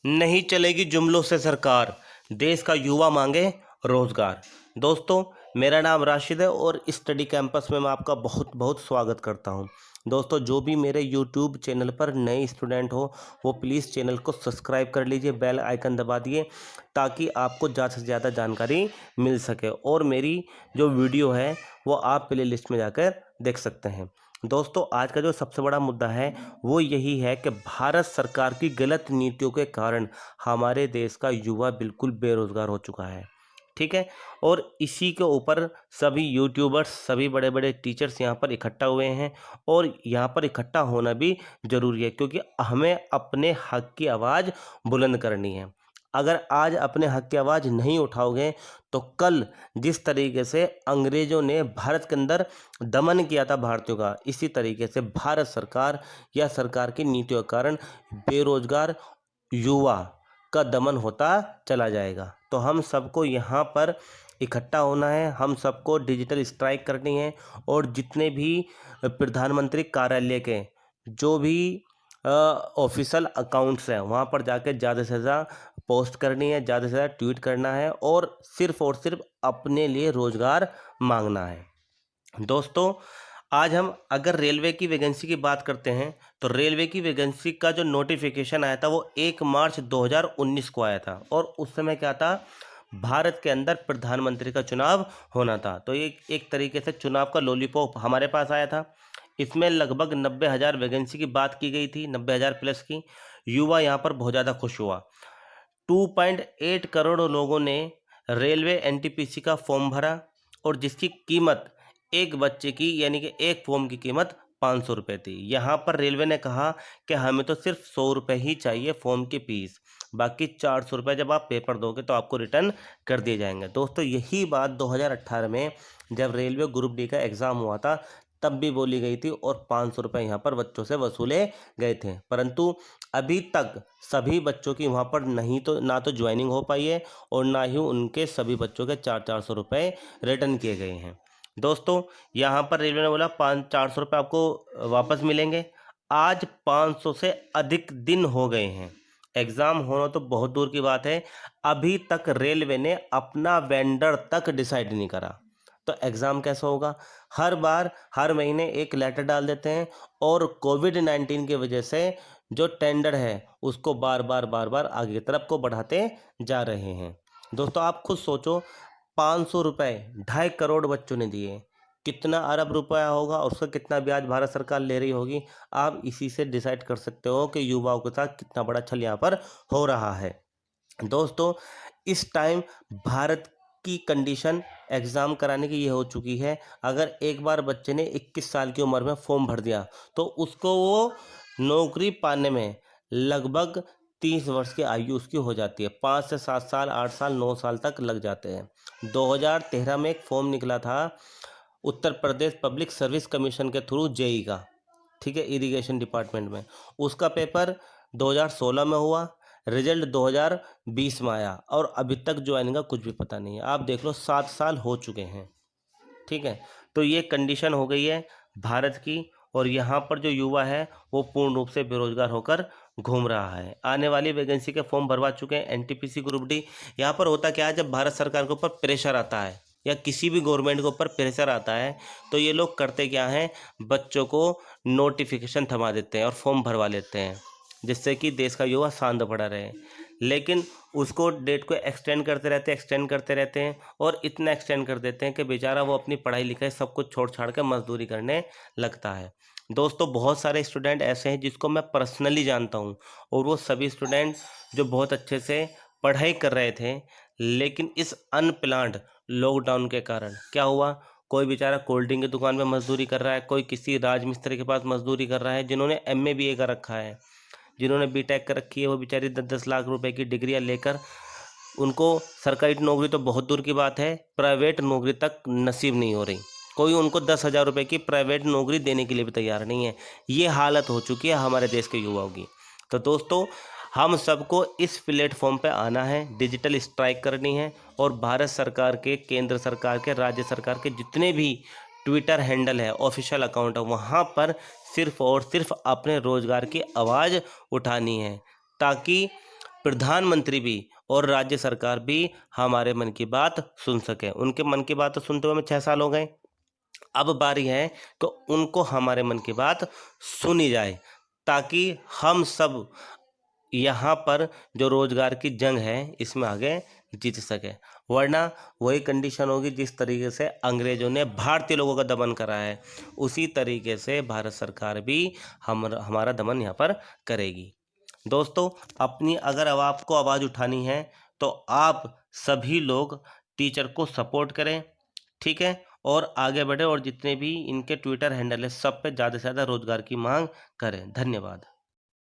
नहीं चलेगी जुमलों से सरकार, देश का युवा मांगे रोजगार। दोस्तों, मेरा नाम राशिद है और स्टडी कैंपस में मैं आपका बहुत बहुत स्वागत करता हूं। दोस्तों, जो भी मेरे यूट्यूब चैनल पर नए स्टूडेंट हो वो प्लीज़ चैनल को सब्सक्राइब कर लीजिए, बेल आइकन दबा दिए ताकि आपको ज़्यादा से ज़्यादा जानकारी मिल सके और मेरी जो वीडियो है वो आप प्ले लिस्ट में जाकर देख सकते हैं। दोस्तों, आज का जो सबसे बड़ा मुद्दा है वो यही है कि भारत सरकार की गलत नीतियों के कारण हमारे देश का युवा बिल्कुल बेरोजगार हो चुका है। ठीक है। और इसी के ऊपर सभी यूट्यूबर्स, सभी बड़े बड़े टीचर्स यहाँ पर इकट्ठा हुए हैं और यहाँ पर इकट्ठा होना भी ज़रूरी है क्योंकि हमें अपने हक की आवाज़ बुलंद करनी है। अगर आज अपने हक की आवाज़ नहीं उठाओगे तो कल जिस तरीके से अंग्रेज़ों ने भारत के अंदर दमन किया था भारतीयों का, इसी तरीके से भारत सरकार या सरकार की नीतियों के कारण बेरोजगार युवा का दमन होता चला जाएगा। तो हम सबको यहाँ पर इकट्ठा होना है, हम सबको डिजिटल स्ट्राइक करनी है और जितने भी प्रधानमंत्री कार्यालय के जो भी ऑफिशियल अकाउंट्स हैं वहाँ पर जाकर ज़्यादा से ज़्यादा पोस्ट करनी है, ज़्यादा से ज़्यादा ट्वीट करना है और सिर्फ अपने लिए रोज़गार मांगना है। दोस्तों, आज हम अगर रेलवे की वैकेंसी की बात करते हैं तो रेलवे की वैकेंसी का जो नोटिफिकेशन आया था वो 1 मार्च 2019 को आया था और उस समय क्या था, भारत के अंदर प्रधानमंत्री का चुनाव होना था। तो ये एक तरीके से चुनाव का लॉलीपॉप हमारे पास आया था। इसमें लगभग 90,000 वैकेंसी की बात की गई थी, 90,000 प्लस की। युवा यहाँ पर बहुत ज़्यादा खुश हुआ। 2.8 करोड़ लोगों ने रेलवे एनटीपीसी का फॉर्म भरा और जिसकी कीमत एक बच्चे की यानी कि एक फॉर्म की कीमत 500 रुपये थी। यहाँ पर रेलवे ने कहा कि हमें तो सिर्फ 100 रुपये ही चाहिए फॉर्म की फीस, बाकी 400 रुपये जब आप पेपर दोगे तो आपको रिटर्न कर दिए जाएंगे। दोस्तों, यही बात 2018 में जब रेलवे ग्रुप डी का एग्ज़ाम हुआ था तब भी बोली गई थी और 500 रुपये यहाँ पर बच्चों से वसूले गए थे, परंतु अभी तक सभी बच्चों की वहाँ पर ना तो ज्वाइनिंग हो पाई है और ना ही उनके सभी बच्चों के 400 रुपये रिटर्न किए गए हैं। दोस्तों, यहाँ पर रेलवे ने बोला 400 रुपये आपको वापस मिलेंगे। आज 500 से अधिक दिन हो गए हैं, एग्ज़ाम होना तो बहुत दूर की बात है, अभी तक रेलवे ने अपना वेंडर तक डिसाइड नहीं करा। तो एग्ज़ाम कैसा होगा? हर बार हर महीने एक लेटर डाल देते हैं और कोविड-19 की वजह से जो टेंडर है उसको बार बार आगे की तरफ को बढ़ाते जा रहे हैं। दोस्तों, आप खुद सोचो, 500 रुपये 2.5 करोड़ बच्चों ने दिए, कितना अरब रुपया होगा और उसका कितना ब्याज भारत सरकार ले रही होगी। आप इसी से डिसाइड कर सकते हो कि युवाओं के साथ कितना बड़ा छल यहाँ पर हो रहा है। दोस्तों, इस टाइम भारत की कंडीशन एग्ज़ाम कराने की ये हो चुकी है, अगर एक बार बच्चे ने 21 साल की उम्र में फॉर्म भर दिया तो उसको वो नौकरी पाने में लगभग 30 वर्ष की आयु उसकी हो जाती है। 5 से 7 साल, 8 साल, 9 साल तक लग जाते हैं। 2013 में एक फॉर्म निकला था Uttar Pradesh public service commission के थ्रू जेई का, ठीक है, इरिगेशन डिपार्टमेंट में। उसका पेपर 2016 में हुआ, रिजल्ट 2020 में आया और अभी तक ज्वाइनिंग का कुछ भी पता नहीं है। आप देख लो, 7 साल हो चुके हैं। ठीक है। तो ये कंडीशन हो गई है भारत की और यहाँ पर जो युवा है वो पूर्ण रूप से बेरोजगार होकर घूम रहा है। आने वाली वैकेंसी के फॉर्म भरवा चुके हैं एनटीपीसी ग्रुप डी। यहाँ पर होता क्या है, जब भारत सरकार के ऊपर प्रेशर आता है या किसी भी गवर्नमेंट के ऊपर प्रेशर आता है तो ये लोग करते क्या हैं, बच्चों को नोटिफिकेशन थमा देते हैं और फॉर्म भरवा लेते हैं जिससे कि देश का युवा शांत पड़ा रहे। लेकिन उसको डेट को एक्सटेंड करते रहते हैं और इतना एक्सटेंड कर देते हैं कि बेचारा वो अपनी पढ़ाई लिखाई सब कुछ छोड़ छाड़ कर मजदूरी करने लगता है। दोस्तों, बहुत सारे स्टूडेंट ऐसे हैं जिसको मैं पर्सनली जानता हूँ और वो सभी स्टूडेंट जो बहुत अच्छे से पढ़ाई कर रहे थे, लेकिन इस अनप्लान्ड लॉकडाउन के कारण क्या हुआ, कोई बेचारा कोल्ड ड्रिंक की दुकान में मजदूरी कर रहा है, कोई किसी राजमिस्त्री के पास मजदूरी कर रहा है, जिन्होंने एमए बीए कर रखा है, जिन्होंने बीटेक कर रखी है, वो बेचारी 10-10 लाख रुपए की डिग्रियां लेकर उनको सरकारी नौकरी तो बहुत दूर की बात है, प्राइवेट नौकरी तक नसीब नहीं हो रही। कोई उनको 10,000 रुपये की प्राइवेट नौकरी देने के लिए भी तैयार नहीं है। ये हालत हो चुकी है हमारे देश के युवाओं की। तो दोस्तों, हम सबको इस प्लेटफॉर्म पे आना है, डिजिटल स्ट्राइक करनी है और भारत सरकार के, केंद्र सरकार के, राज्य सरकार के जितने भी ट्विटर हैंडल है, ऑफिशियल अकाउंट है, वहाँ पर सिर्फ और सिर्फ अपने रोज़गार की आवाज़ उठानी है ताकि प्रधानमंत्री भी और राज्य सरकार भी हमारे मन की बात सुन सके। उनके मन की बात तो सुनते हुए हमें 6 साल हो गए। अब बारी है तो उनको हमारे मन की बात सुनी जाए, ताकि हम सब यहाँ पर जो रोजगार की जंग है इसमें आगे जीत सके। वरना वही कंडीशन होगी जिस तरीके से अंग्रेजों ने भारतीय लोगों का दमन करा है, उसी तरीके से भारत सरकार भी हमारा दमन यहाँ पर करेगी। दोस्तों, अपनी अगर अब आपको आवाज़ उठानी है तो आप सभी लोग टीचर को सपोर्ट करें, ठीक है, और आगे बढ़े, और जितने भी इनके ट्विटर हैंडल है सब पे ज़्यादा से ज़्यादा रोजगार की मांग करें। धन्यवाद।